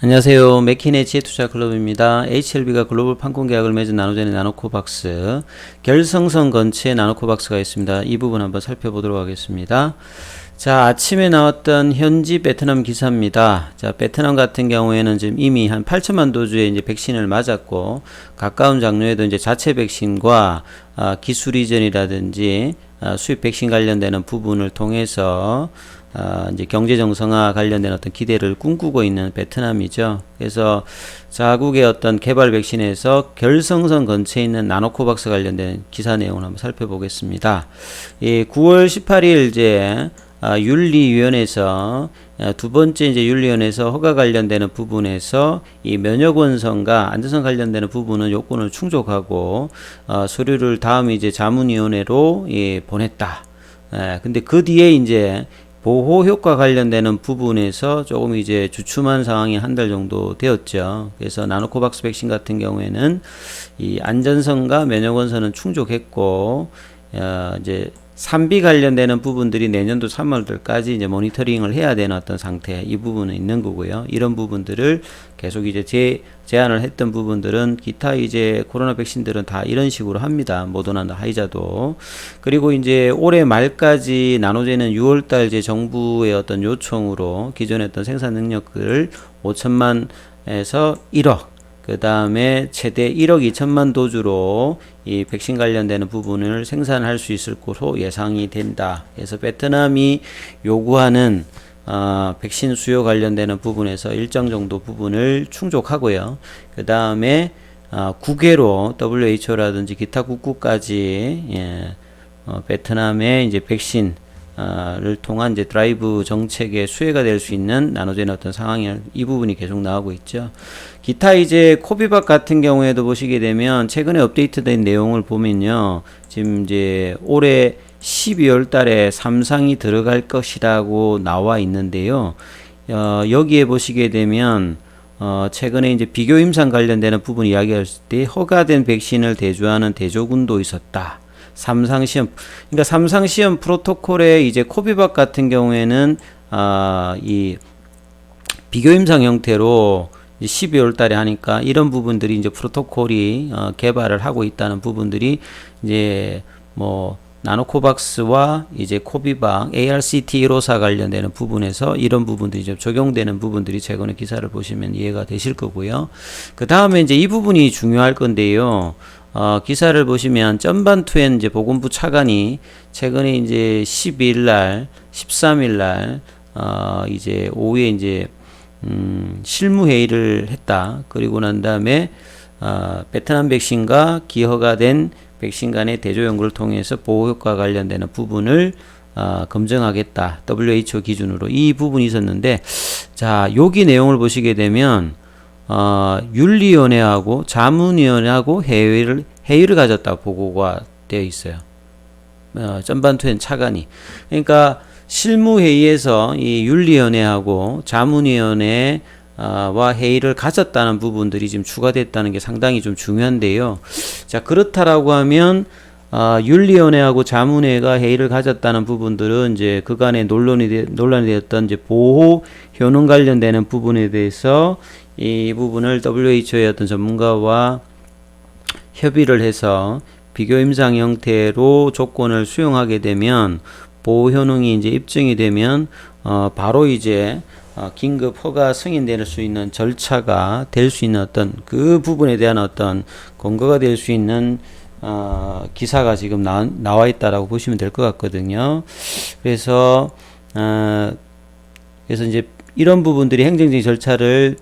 안녕하세요. 맥키네치의 투자클럽입니다. HLB가 글로벌 판권 계약을 맺은 나노젠의 나노코박스, 결성선 건체의 나노코박스가 있습니다. 이 부분 한번 살펴보도록 하겠습니다. 자, 아침에 나왔던 현지 베트남 기사입니다. 자, 베트남 같은 경우에는 지금 이미 한 8천만 도주의 이제 백신을 맞았고, 가까운 장로에도 이제 자체 백신과 기술 이전이라든지 수입 백신 관련되는 부분을 통해서 이제 경제 정상화 관련된 어떤 기대를 꿈꾸고 있는 베트남이죠. 그래서 자국의 어떤 개발 백신에서 결성선 근처에 있는 나노코박스 관련된 기사 내용을 한번 살펴보겠습니다. 9월 18일 이제 윤리위원회에서 두 번째 이제 윤리위원회에서 허가 관련되는 부분에서 이 면역원성과 안전성 관련되는 부분은 요건을 충족하고 서류를 다음 이제 자문위원회로 보냈다. 근데 그 뒤에 이제 보호 효과 관련되는 부분에서 조금 이제 주춤한 상황이 한 달 정도 되었죠. 그래서 나노코박스 백신 같은 경우에는 이 안전성과 면역원성은 충족했고, 이제 3B 관련되는 부분들이 내년도 3월달까지 이제 모니터링을 해야 되는 어떤 상태, 이 부분은 있는 거고요. 이런 부분들을 계속 이제 제안을 했던 부분들은 기타 이제 코로나 백신들은 다 이런 식으로 합니다. 모더나나 화이자도. 그리고 이제 올해 말까지 나노제는 6월달 이제 정부의 어떤 요청으로 기존의 어떤 생산 능력을 5천만에서 1억, 그 다음에 최대 1억 2천만 도주로 이 백신 관련되는 부분을 생산할 수 있을 것으로 예상이 된다. 그래서 베트남이 요구하는 백신 수요 관련되는 부분에서 일정 정도 부분을 충족하고요. 그 다음에 국외로 WHO라든지 기타 국구까지 베트남의 이제 백신 를 통한 이제 드라이브 정책의 수혜가 될 수 있는 나눠지는 어떤 상황이 이 부분이 계속 나오고 있죠. 기타 이제 코비박 같은 경우에도 보시게 되면 최근에 업데이트된 내용을 보면요. 지금 이제 올해 12월 달에 3상이 들어갈 것이라고 나와 있는데요. 여기에 보시게 되면 최근에 이제 비교 임상 관련되는 부분 이야기할 때 허가된 백신을 대조하는 대조군도 있었다. 삼상 시험, 그러니까 삼상 시험 프로토콜에 이제 코비박 같은 경우에는 이 비교 임상 형태로 12월 달에 하니까 이런 부분들이 이제 프로토콜이 개발을 하고 있다는 부분들이 이제 뭐 나노코박스와 이제 코비박 ARCT154 관련되는 부분에서 이런 부분들이 좀 적용되는 부분들이 최근에 기사를 보시면 이해가 되실 거고요. 그 다음에 이제 이 부분이 중요할 건데요. 기사를 보시면 점반투엔 이제 보건부 차관이 최근에 이제 12일 날, 13일 날, 이제 오후에 이제, 실무회의를 했다. 그리고 난 다음에, 베트남 백신과 기허가 된 백신 간의 대조 연구를 통해서 보호효과 관련되는 부분을 검증하겠다. WHO 기준으로 이 부분이 있었는데, 자, 여기 내용을 보시게 되면, 윤리위원회하고 자문위원회하고 회의를 가졌다 보고가 되어 있어요. 전반투엔 차관이. 그러니까 실무회의에서 이 윤리위원회하고 자문위원회와 회의를 가졌다는 부분들이 지금 추가됐다는 게 상당히 좀 중요한데요. 자, 그렇다라고 하면 윤리위원회하고 자문회가 회의를 가졌다는 부분들은 이제 그간에 논란이 되었던 이제 보호 효능 관련되는 부분에 대해서 이 부분을 WHO의 어떤 전문가와 협의를 해서 비교 임상 형태로 조건을 수용하게 되면 보호 효능이 이제 입증이 되면 바로 이제 긴급 허가 승인될 수 있는 절차가 될 수 있는 어떤 그 부분에 대한 어떤 근거가 될 수 있는 기사가 지금 나와 있다라고 보시면 될 것 같거든요. 그래서 이제 이런 부분들이 행정적인 절차를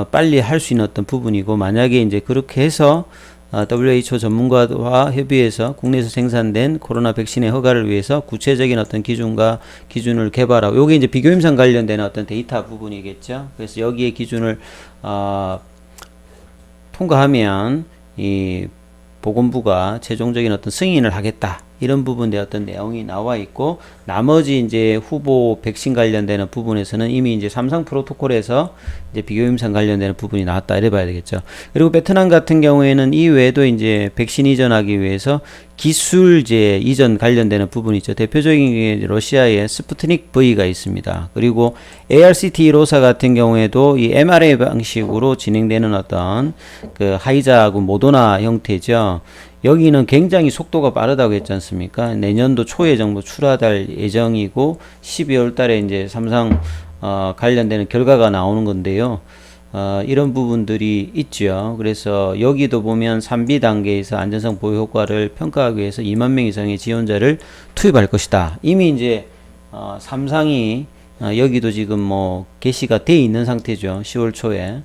빨리 할 수 있는 어떤 부분이고, 만약에 이제 그렇게 해서 WHO 전문가와 협의해서 국내에서 생산된 코로나 백신의 허가를 위해서 구체적인 어떤 기준을 개발하고, 요게 이제 비교 임상 관련된 어떤 데이터 부분이겠죠. 그래서 여기에 기준을 통과하면 이 보건부가 최종적인 어떤 승인을 하겠다. 이런 부분에 어떤 내용이 나와 있고, 나머지 이제 후보 백신 관련되는 부분에서는 이미 이제 삼상 프로토콜에서 이제 비교 임상 관련되는 부분이 나왔다 이래 봐야 되겠죠. 그리고 베트남 같은 경우에는 이 외에도 이제 백신 이전하기 위해서 기술제 이전 관련되는 부분이 있죠. 대표적인 게 러시아의 스푸트닉 V가 있습니다. 그리고 ARCT 로사 같은 경우에도 이 mRNA 방식으로 진행되는 어떤 그 화이자하고 모더나 형태죠. 여기는 굉장히 속도가 빠르다고 했지 않습니까? 내년도 초에 정도 출하될 예정이고 12월 달에 이제 삼상 관련되는 결과가 나오는 건데요. 이런 부분들이 있죠. 그래서 여기도 보면 3B 단계에서 안전성 보호 효과를 평가하기 위해서 2만 명 이상의 지원자를 투입할 것이다. 이미 이제 삼상이 여기도 지금 뭐 개시가 돼 있는 상태죠. 10월 초에.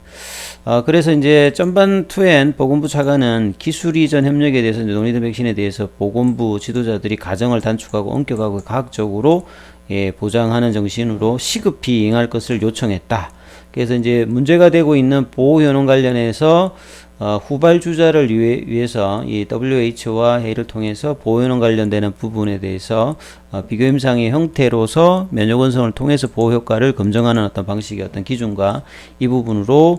그래서 이제 점반2N 보건부 차관은 기술 이전 협력에 대해서 논의된 백신에 대해서 보건부 지도자들이 가정을 단축하고 엄격하고 과학적으로 보장하는 정신으로 시급히 응할 것을 요청했다. 그래서 이제 문제가 되고 있는 보호 현황 관련해서 후발주자를 위해서 이 WHO와 회의를 통해서 보호 현황 관련되는 부분에 대해서 비교 임상의 형태로서 면역 원성을 통해서 보호 효과를 검증하는 어떤 방식의 어떤 기준과 이 부분으로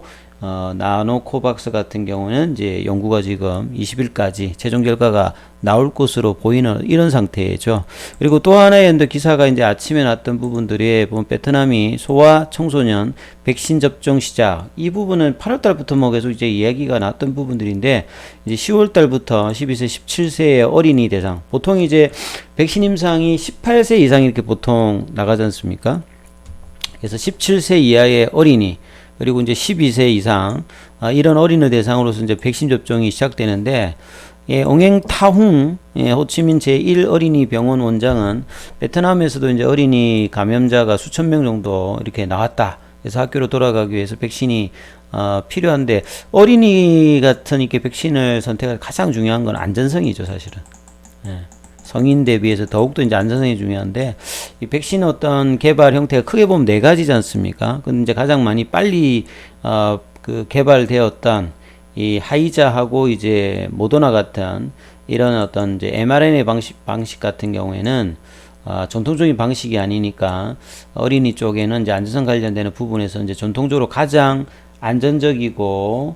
나노코박스 같은 경우는 이제 연구가 지금 20일까지 최종 결과가 나올 것으로 보이는 이런 상태죠. 그리고 또 하나의 기사가 이제 아침에 났던 부분들이 보면 베트남이 소아 청소년 백신 접종 시작, 이 부분은 8월 달부터 뭐 계속 이제 이야기가 났던 부분들인데 이제 10월 달부터 12세 17세의 어린이 대상, 보통 이제 백신 임상이 18세 이상 이렇게 보통 나가지 않습니까? 그래서 17세 이하의 어린이 그리고 이제 12세 이상 이런 어린이 대상으로서 이제 백신 접종이 시작되는데, 옹행 타홍 호치민 제1 어린이 병원 원장은 베트남에서도 이제 어린이 감염자가 수천 명 정도 이렇게 나왔다. 그래서 학교로 돌아가기 위해서 백신이 필요한데, 어린이 같은 이렇게 백신을 선택할 가장 중요한 건 안전성이죠, 사실은. 성인 대비해서 더욱더 이제 안전성이 중요한데, 이 백신 어떤 개발 형태가 크게 보면 네 가지지 않습니까? 근데 이제 가장 많이 빨리 그 개발되었던 이 화이자하고 이제 모더나 같은 이런 어떤 이제 mRNA 방식 같은 경우에는 전통적인 방식이 아니니까 어린이 쪽에는 이제 안전성 관련되는 부분에서 이제 전통적으로 가장 안전적이고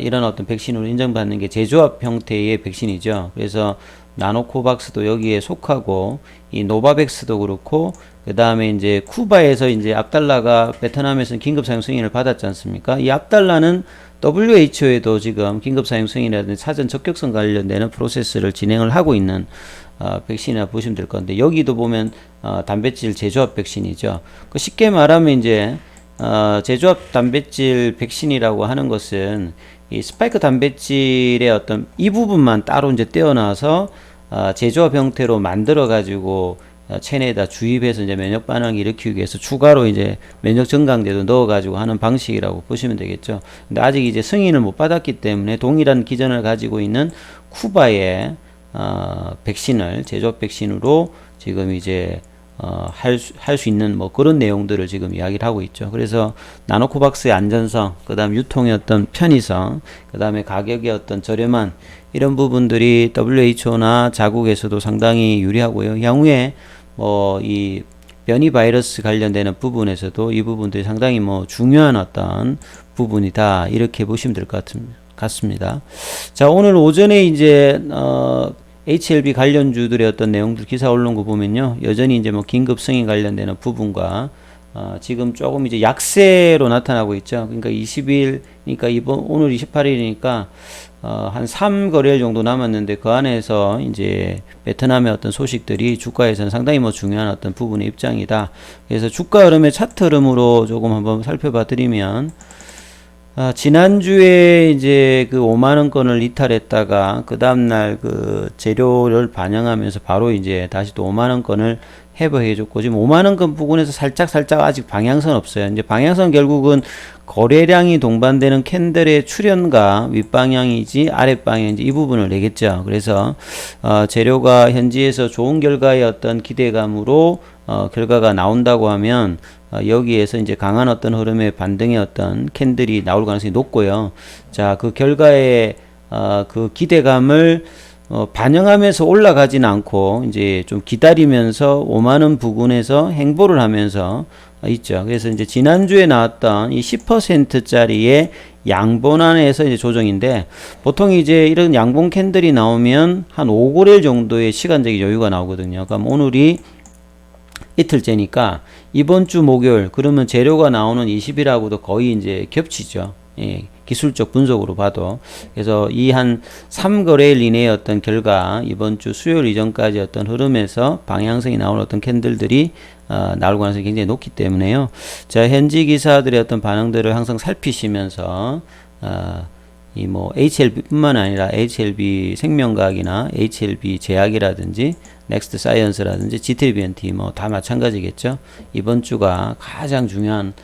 이런 어떤 백신으로 인정받는 게 제조합 형태의 백신이죠. 그래서 나노코박스도 여기에 속하고 이 노바백스도 그렇고, 그 다음에 이제 쿠바에서 이제 압달라가 베트남에서 긴급 사용 승인을 받았지 않습니까? 이 압달라는 WHO에도 지금 긴급 사용 승인이라든지 사전 적격성 관련되는 프로세스를 진행을 하고 있는 백신이라 보시면 될 건데, 여기도 보면 단백질 제조합 백신이죠. 쉽게 말하면 이제 제조합 단백질 백신이라고 하는 것은 이 스파이크 단백질의 어떤 이 부분만 따로 이제 떼어놔서 제조합 형태로 만들어 가지고 체내에다 주입해서 이제 면역 반응을 일으키기 위해서 추가로 이제 면역 증강제도 넣어 가지고 하는 방식이라고 보시면 되겠죠. 근데 아직 이제 승인을 못 받았기 때문에 동일한 기전을 가지고 있는 쿠바의 백신을 제조합 백신으로 지금 이제 할 수 있는 뭐 그런 내용들을 지금 이야기를 하고 있죠. 그래서 나노코박스의 안전성, 그 다음 유통의 어떤 편의성, 그 다음에 가격의 어떤 저렴한 이런 부분들이 WHO나 자국에서도 상당히 유리하고요. 향후에 뭐 이 변이 바이러스 관련되는 부분에서도 이 부분들이 상당히 뭐 중요한 어떤 부분이다, 이렇게 보시면 될 것 같습니다. 자, 오늘 오전에 이제 HLB 관련주들의 어떤 내용들 기사 올라온 거 보면요, 여전히 이제 뭐 긴급 승인 관련되는 부분과 지금 조금 이제 약세로 나타나고 있죠. 그러니까 20일, 그러니까 오늘 28일이니까 한 3거래일 정도 남았는데, 그 안에서 이제 베트남의 어떤 소식들이 주가에서는 상당히 뭐 중요한 어떤 부분의 입장이다. 그래서 주가 흐름의 차트 흐름으로 조금 한번 살펴봐 드리면, 지난주에 이제 그 5만원권을 이탈했다가 그 다음날 그 재료를 반영하면서 바로 이제 다시 또 5만원권을 해버해줬고, 지금 5만원권 부근에서 살짝 아직 방향선 없어요. 이제 방향선 결국은 거래량이 동반되는 캔들의 출현과 윗방향이지 아랫방향인지 이 부분을 내겠죠. 그래서 재료가 현지에서 좋은 결과의 어떤 기대감으로 결과가 나온다고 하면 여기에서 이제 강한 어떤 흐름의 반등의 어떤 캔들이 나올 가능성이 높고요. 자, 그 결과의 그 기대감을 반영하면서 올라가지는 않고 이제 좀 기다리면서 5만원 부근에서 행보를 하면서 있죠. 그래서 이제 지난주에 나왔던 이 10%짜리의 양봉안에서 이제 조정인데, 보통 이제 이런 양봉 캔들이 나오면 한 5거래일 정도의 시간적인 여유가 나오거든요. 그럼 오늘이 이틀째니까 이번 주 목요일, 그러면 재료가 나오는 20일하고도 거의 이제 겹치죠. 예, 기술적 분석으로 봐도. 그래서 이 한 3거래일 이내의 어떤 결과, 이번 주 수요일 이전까지 어떤 흐름에서 방향성이 나오는 어떤 캔들들이 나올 가능성이 굉장히 높기 때문에요. 자, 현지 기사들의 어떤 반응들을 항상 살피시면서 이 뭐 HLB뿐만 아니라 HLB 생명과학이나 HLB 제약이라든지 넥스트 사이언스라든지 GTBNT 뭐 다 마찬가지겠죠. 이번 주가 가장 중요한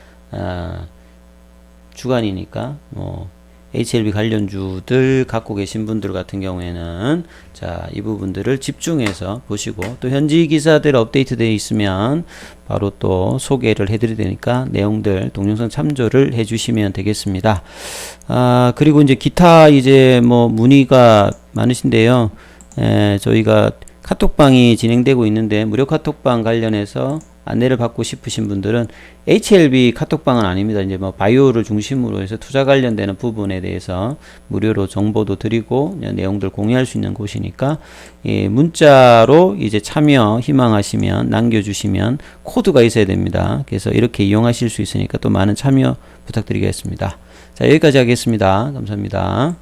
주간이니까 뭐 HLB 관련주들 갖고 계신 분들 같은 경우에는 자, 이 부분들을 집중해서 보시고, 또 현지 기사들 업데이트되어 있으면 바로 또 소개를 해드릴 테니까 내용들 동영상 참조를 해주시면 되겠습니다. 그리고 이제 기타 이제 뭐 문의가 많으신데요. 저희가 카톡방이 진행되고 있는데, 무료 카톡방 관련해서 안내를 받고 싶으신 분들은 HLB 카톡방은 아닙니다. 이제 뭐 바이오를 중심으로 해서 투자 관련되는 부분에 대해서 무료로 정보도 드리고 내용들 공유할 수 있는 곳이니까, 문자로 이제 참여 희망하시면 남겨주시면 코드가 있어야 됩니다. 그래서 이렇게 이용하실 수 있으니까 또 많은 참여 부탁드리겠습니다. 자, 여기까지 하겠습니다. 감사합니다.